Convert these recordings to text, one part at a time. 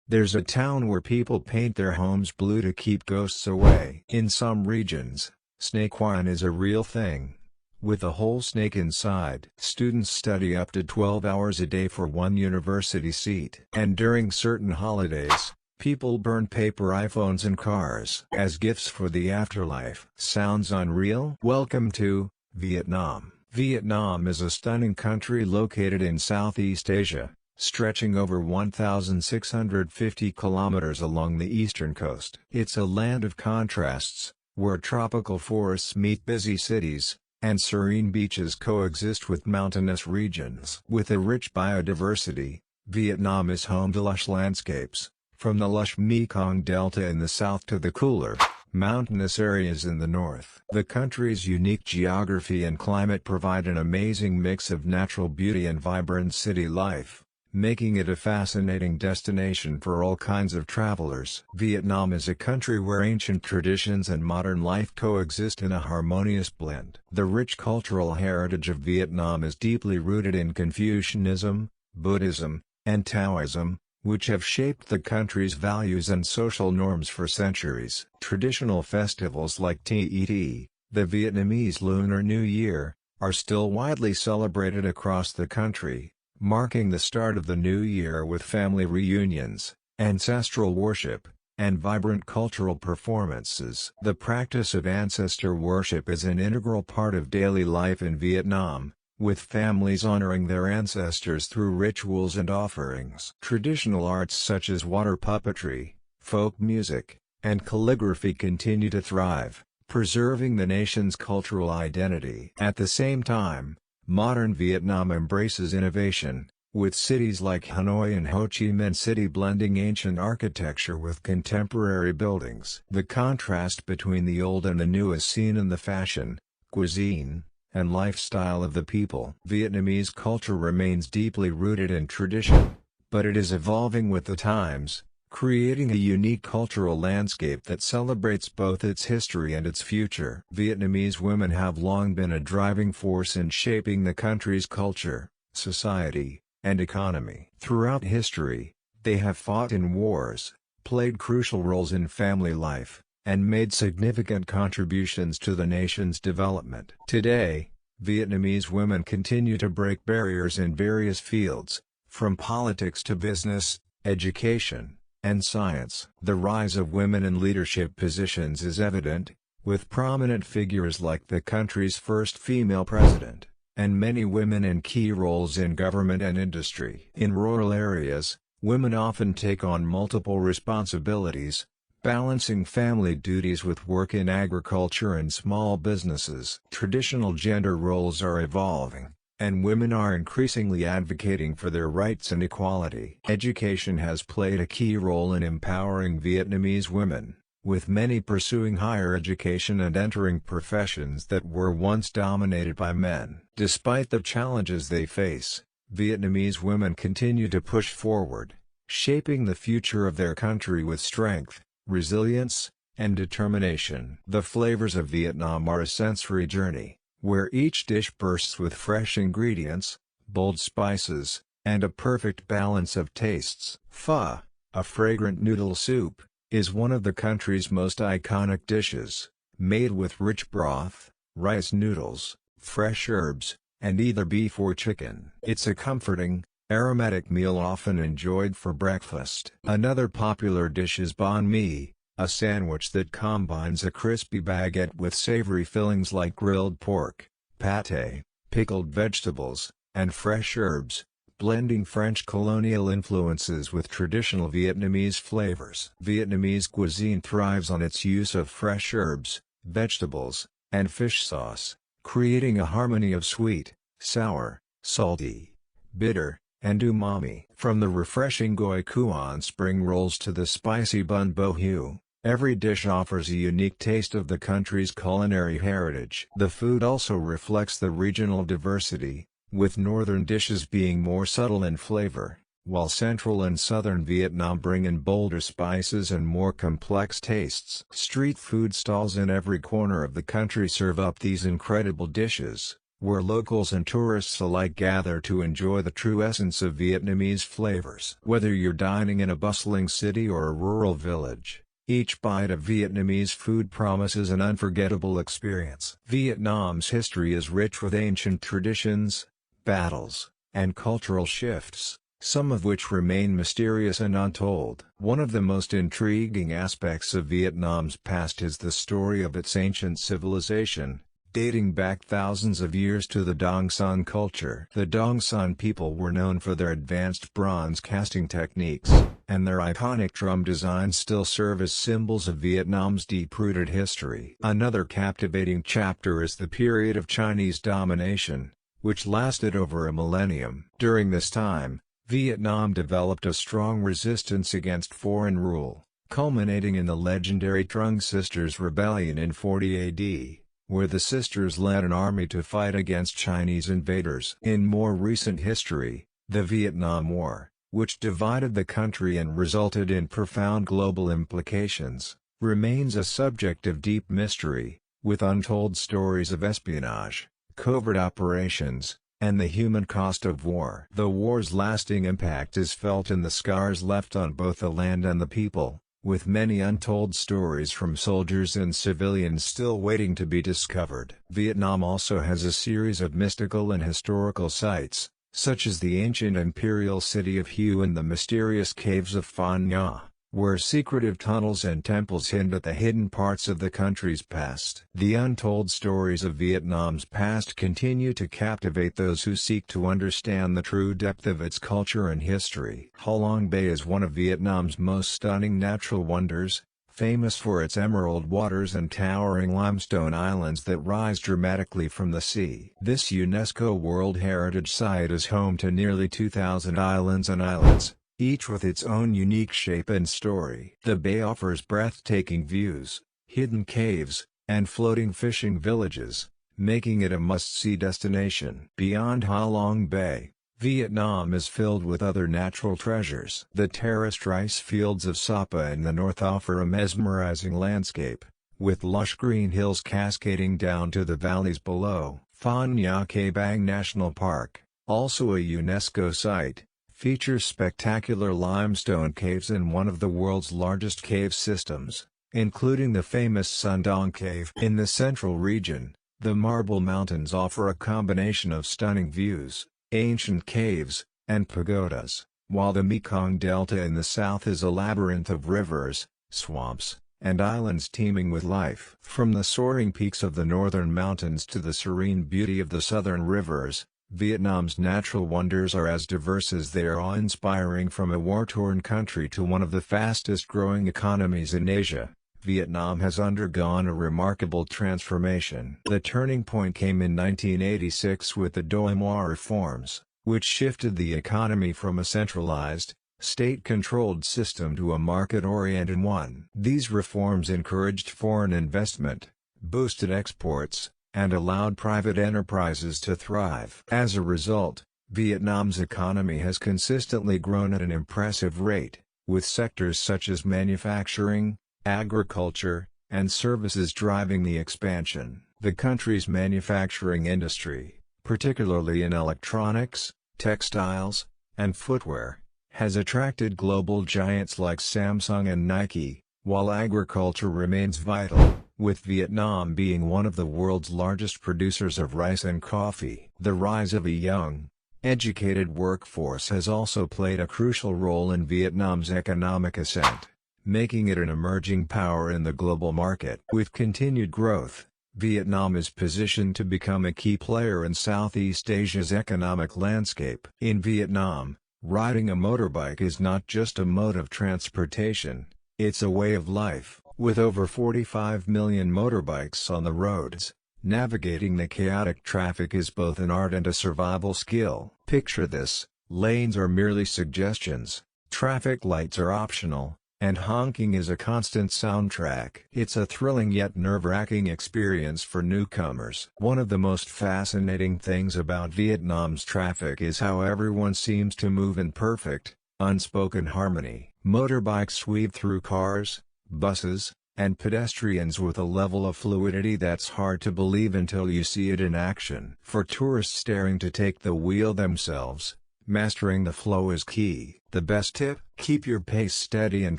There's a town where people paint their homes blue to keep ghosts away. In some regions, snake wine is a real thing, with a whole snake inside. Students study up to 12 hours a day for one university seat. And during certain holidays, people burn paper iPhones and cars as gifts for the afterlife. Sounds unreal? Welcome to Vietnam. Vietnam is a stunning country located in Southeast Asia, stretching over 1,650 kilometers along the eastern coast. It's a land of contrasts, where tropical forests meet busy cities, and serene beaches coexist with mountainous regions. With a rich biodiversity, Vietnam is home to lush landscapes, from the lush Mekong Delta in the south to the cooler, mountainous areas in the north. The country's unique geography and climate provide an amazing mix of natural beauty and vibrant city life, making it a fascinating destination for all kinds of travelers. Vietnam is a country where ancient traditions and modern life coexist in a harmonious blend. The rich cultural heritage of Vietnam is deeply rooted in Confucianism, Buddhism, and Taoism, which have shaped the country's values and social norms for centuries. Traditional festivals like Tet, the Vietnamese Lunar New Year, are still widely celebrated across the country, marking the start of the new year with family reunions, ancestral worship, and vibrant cultural performances. The practice of ancestor worship is an integral part of daily life in Vietnam, with families honoring their ancestors through rituals and offerings. Traditional arts such as water puppetry, folk music, and calligraphy continue to thrive, preserving the nation's cultural identity. At the same time, modern Vietnam embraces innovation, with cities like Hanoi and Ho Chi Minh City blending ancient architecture with contemporary buildings. The contrast between the old and the new is seen in the fashion, cuisine, and lifestyle of the people. Vietnamese culture remains deeply rooted in tradition, but it is evolving with the times, creating a unique cultural landscape that celebrates both its history and its future. Vietnamese women have long been a driving force in shaping the country's culture, society, and economy. Throughout history, they have fought in wars, played crucial roles in family life, and made significant contributions to the nation's development. Today, Vietnamese women continue to break barriers in various fields, from politics to business, education, and science. The rise of women in leadership positions is evident, with prominent figures like the country's first female president, and many women in key roles in government and industry. In rural areas, women often take on multiple responsibilities, balancing family duties with work in agriculture and small businesses. Traditional gender roles are evolving, and women are increasingly advocating for their rights and equality. Education has played a key role in empowering Vietnamese women, with many pursuing higher education and entering professions that were once dominated by men. Despite the challenges they face, Vietnamese women continue to push forward, shaping the future of their country with strength, resilience, and determination. The flavors of Vietnam are a sensory journey, where each dish bursts with fresh ingredients, bold spices, and a perfect balance of tastes. Pho, a fragrant noodle soup, is one of the country's most iconic dishes, made with rich broth, rice noodles, fresh herbs, and either beef or chicken. It's a comforting, aromatic meal often enjoyed for breakfast. Another popular dish is banh mi, a sandwich that combines a crispy baguette with savory fillings like grilled pork, pâté, pickled vegetables, and fresh herbs, blending French colonial influences with traditional Vietnamese flavors. Vietnamese cuisine thrives on its use of fresh herbs, vegetables, and fish sauce, creating a harmony of sweet, sour, salty, bitter, and umami. From the refreshing goi cuon spring rolls to the spicy bun bo hue, every dish offers a unique taste of the country's culinary heritage. The food also reflects the regional diversity, with northern dishes being more subtle in flavor, while central and southern Vietnam bring in bolder spices and more complex tastes. Street food stalls in every corner of the country serve up these incredible dishes, where locals and tourists alike gather to enjoy the true essence of Vietnamese flavors. Whether you're dining in a bustling city or a rural village, each bite of Vietnamese food promises an unforgettable experience. Vietnam's history is rich with ancient traditions, battles, and cultural shifts, some of which remain mysterious and untold. One of the most intriguing aspects of Vietnam's past is the story of its ancient civilization, dating back thousands of years to the Dong Son culture. The Dong Son people were known for their advanced bronze casting techniques, and their iconic drum designs still serve as symbols of Vietnam's deep-rooted history. Another captivating chapter is the period of Chinese domination, which lasted over a millennium. During this time, Vietnam developed a strong resistance against foreign rule, culminating in the legendary Trung Sisters Rebellion in 40 AD. Where the sisters led an army to fight against Chinese invaders. In more recent history, the Vietnam War, which divided the country and resulted in profound global implications, remains a subject of deep mystery, with untold stories of espionage, covert operations, and the human cost of war. The war's lasting impact is felt in the scars left on both the land and the people, with many untold stories from soldiers and civilians still waiting to be discovered. Vietnam also has a series of mystical and historical sites, such as the ancient imperial city of Hue and the mysterious caves of Phan Nha, where secretive tunnels and temples hint at the hidden parts of the country's past. The untold stories of Vietnam's past continue to captivate those who seek to understand the true depth of its culture and history. Ha Long Bay is one of Vietnam's most stunning natural wonders, famous for its emerald waters and towering limestone islands that rise dramatically from the sea. This UNESCO World Heritage Site is home to nearly 2,000 islands and islets, each with its own unique shape and story. The bay offers breathtaking views, hidden caves, and floating fishing villages, making it a must-see destination. Beyond Ha Long Bay, Vietnam is filled with other natural treasures. The terraced rice fields of Sapa in the north offer a mesmerizing landscape, with lush green hills cascading down to the valleys below. Phan Nha Ke Bang National Park, also a UNESCO site, features spectacular limestone caves and one of the world's largest cave systems, including the famous Sundong Cave. In the central region, the Marble Mountains offer a combination of stunning views, ancient caves, and pagodas, while the Mekong Delta in the south is a labyrinth of rivers, swamps, and islands teeming with life. From the soaring peaks of the northern mountains to the serene beauty of the southern rivers, Vietnam's natural wonders are as diverse as they are awe-inspiring. From a war-torn country to one of the fastest-growing economies in Asia, Vietnam has undergone a remarkable transformation. The turning point came in 1986 with the Doi Moi reforms, which shifted the economy from a centralized, state-controlled system to a market-oriented one. These reforms encouraged foreign investment, boosted exports, and allowed private enterprises to thrive. As a result, Vietnam's economy has consistently grown at an impressive rate, with sectors such as manufacturing, agriculture, and services driving the expansion. The country's manufacturing industry, particularly in electronics, textiles, and footwear, has attracted global giants like Samsung and Nike, while agriculture remains vital, with Vietnam being one of the world's largest producers of rice and coffee. The rise of a young, educated workforce has also played a crucial role in Vietnam's economic ascent, making it an emerging power in the global market. With continued growth, Vietnam is positioned to become a key player in Southeast Asia's economic landscape. In Vietnam, riding a motorbike is not just a mode of transportation, it's a way of life. With over 45 million motorbikes on the roads, navigating the chaotic traffic is both an art and a survival skill. Picture this: lanes are merely suggestions, traffic lights are optional, and honking is a constant soundtrack. It's a thrilling yet nerve-wracking experience for newcomers. One of the most fascinating things about Vietnam's traffic is how everyone seems to move in perfect, unspoken harmony. Motorbikes weave through cars, buses, and pedestrians with a level of fluidity that's hard to believe until you see it in action. For tourists daring to take the wheel themselves, mastering the flow is key. The best tip: keep your pace steady and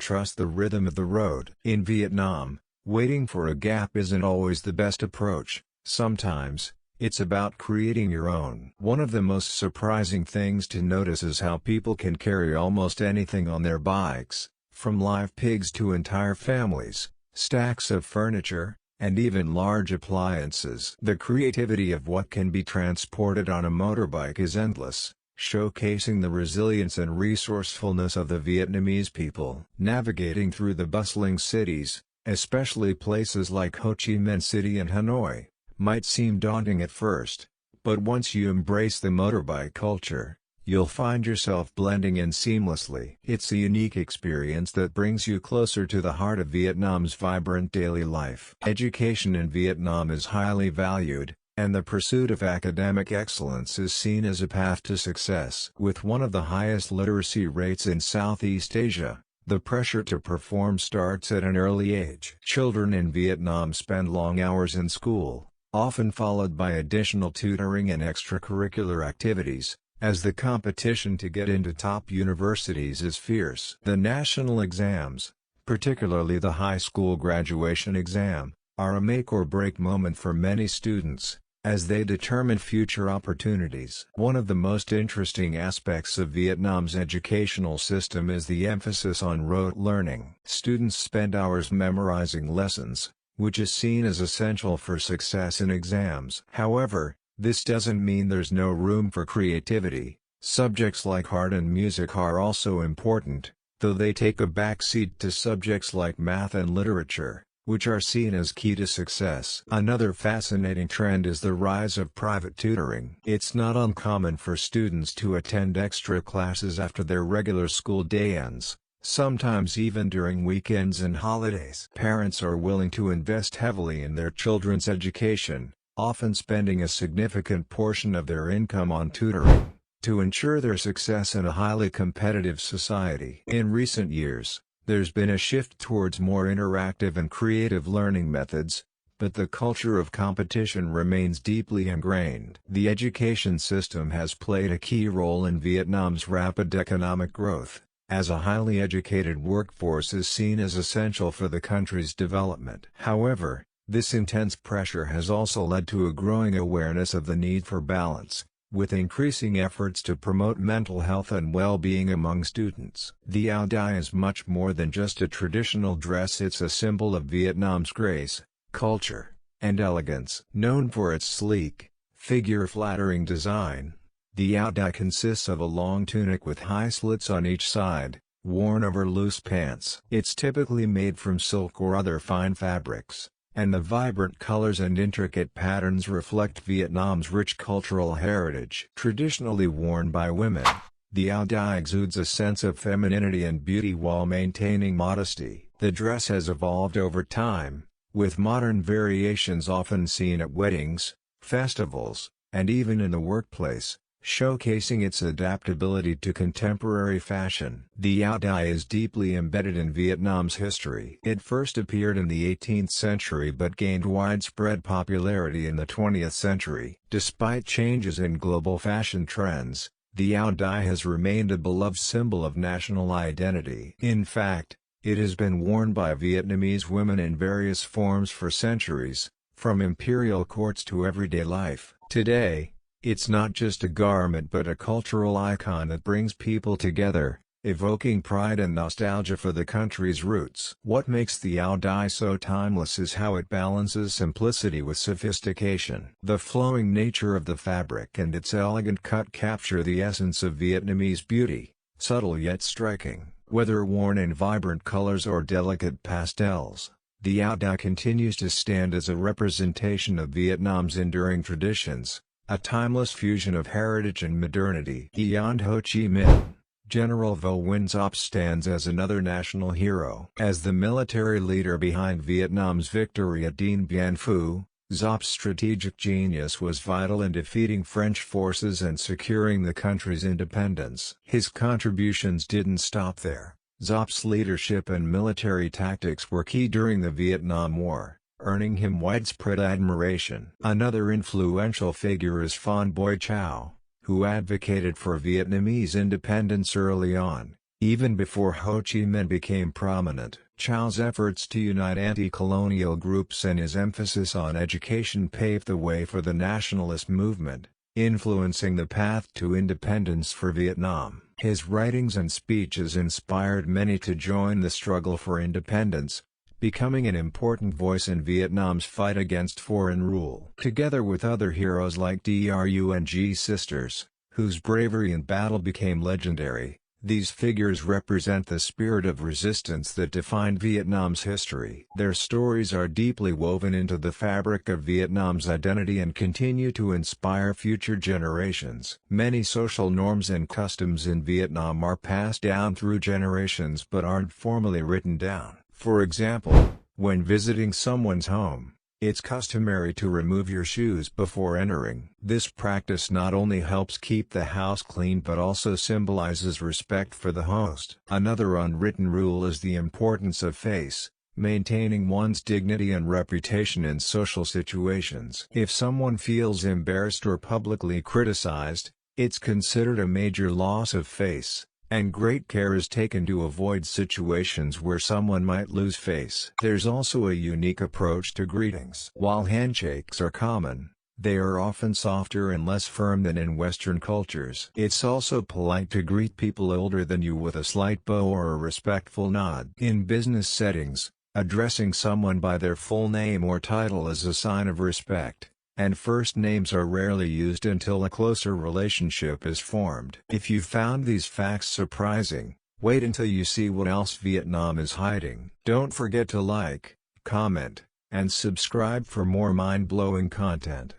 trust the rhythm of the road. In Vietnam, waiting for a gap isn't always the best approach. Sometimes, it's about creating your own. One of the most surprising things to notice is how people can carry almost anything on their bikes, from live pigs to entire families, stacks of furniture, and even large appliances. The creativity of what can be transported on a motorbike is endless, showcasing the resilience and resourcefulness of the Vietnamese people. Navigating through the bustling cities, especially places like Ho Chi Minh City and Hanoi, might seem daunting at first, but once you embrace the motorbike culture, you'll find yourself blending in seamlessly. It's a unique experience that brings you closer to the heart of Vietnam's vibrant daily life. Education in Vietnam is highly valued, and the pursuit of academic excellence is seen as a path to success. With one of the highest literacy rates in Southeast Asia, the pressure to perform starts at an early age. Children in Vietnam spend long hours in school, often followed by additional tutoring and extracurricular activities, as the competition to get into top universities is fierce. The national exams, particularly the high school graduation exam, are a make-or-break moment for many students, as they determine future opportunities. One of the most interesting aspects of Vietnam's educational system is the emphasis on rote learning. Students spend hours memorizing lessons, which is seen as essential for success in exams. However, this doesn't mean there's no room for creativity. Subjects like art and music are also important, though they take a backseat to subjects like math and literature, which are seen as key to success. Another fascinating trend is the rise of private tutoring. It's not uncommon for students to attend extra classes after their regular school day ends, sometimes even during weekends and holidays. Parents are willing to invest heavily in their children's education, often spending a significant portion of their income on tutoring, to ensure their success in a highly competitive society. In recent years, there's been a shift towards more interactive and creative learning methods, but the culture of competition remains deeply ingrained. The education system has played a key role in Vietnam's rapid economic growth, as a highly educated workforce is seen as essential for the country's development. However, this intense pressure has also led to a growing awareness of the need for balance, with increasing efforts to promote mental health and well-being among students. The áo đai is much more than just a traditional dress. It's a symbol of Vietnam's grace, culture, and elegance. Known for its sleek, figure-flattering design, the áo đai consists of a long tunic with high slits on each side, worn over loose pants. It's typically made from silk or other fine fabrics, and the vibrant colors and intricate patterns reflect Vietnam's rich cultural heritage. Traditionally worn by women, the áo đai exudes a sense of femininity and beauty while maintaining modesty. The dress has evolved over time, with modern variations often seen at weddings, festivals, and even in the workplace, showcasing its adaptability to contemporary fashion. The áo đai is deeply embedded in Vietnam's history. It first appeared in the 18th century but gained widespread popularity in the 20th century. Despite changes in global fashion trends, the áo đai has remained a beloved symbol of national identity. In fact, it has been worn by Vietnamese women in various forms for centuries, from imperial courts to everyday life. Today, it's not just a garment but a cultural icon that brings people together, evoking pride and nostalgia for the country's roots. What makes the áo đai so timeless is how it balances simplicity with sophistication. The flowing nature of the fabric and its elegant cut capture the essence of Vietnamese beauty, subtle yet striking. Whether worn in vibrant colors or delicate pastels, the áo đai continues to stand as a representation of Vietnam's enduring traditions, a timeless fusion of heritage and modernity. Beyond Ho Chi Minh, General Vo Nguyen Giap stands as another national hero. As the military leader behind Vietnam's victory at Dien Bien Phu, Giap's strategic genius was vital in defeating French forces and securing the country's independence. His contributions didn't stop there. Giap's leadership and military tactics were key during the Vietnam War, earning him widespread admiration. Another influential figure is Phan Boi Chau, who advocated for Vietnamese independence early on, even before Ho Chi Minh became prominent. Chau's efforts to unite anti-colonial groups and his emphasis on education paved the way for the nationalist movement, influencing the path to independence for Vietnam. His writings and speeches inspired many to join the struggle for independence, becoming an important voice in Vietnam's fight against foreign rule. Together with other heroes like Drung sisters, whose bravery in battle became legendary, these figures represent the spirit of resistance that defined Vietnam's history. Their stories are deeply woven into the fabric of Vietnam's identity and continue to inspire future generations. Many social norms and customs in Vietnam are passed down through generations but aren't formally written down. For example, when visiting someone's home, it's customary to remove your shoes before entering. This practice not only helps keep the house clean but also symbolizes respect for the host. Another unwritten rule is the importance of face, maintaining one's dignity and reputation in social situations. If someone feels embarrassed or publicly criticized, it's considered a major loss of face, and great care is taken to avoid situations where someone might lose face. There's also a unique approach to greetings. While handshakes are common, they are often softer and less firm than in Western cultures. It's also polite to greet people older than you with a slight bow or a respectful nod. In business settings, addressing someone by their full name or title is a sign of respect, and first names are rarely used until a closer relationship is formed. If you found these facts surprising, wait until you see what else Vietnam is hiding. Don't forget to like, comment, and subscribe for more mind-blowing content.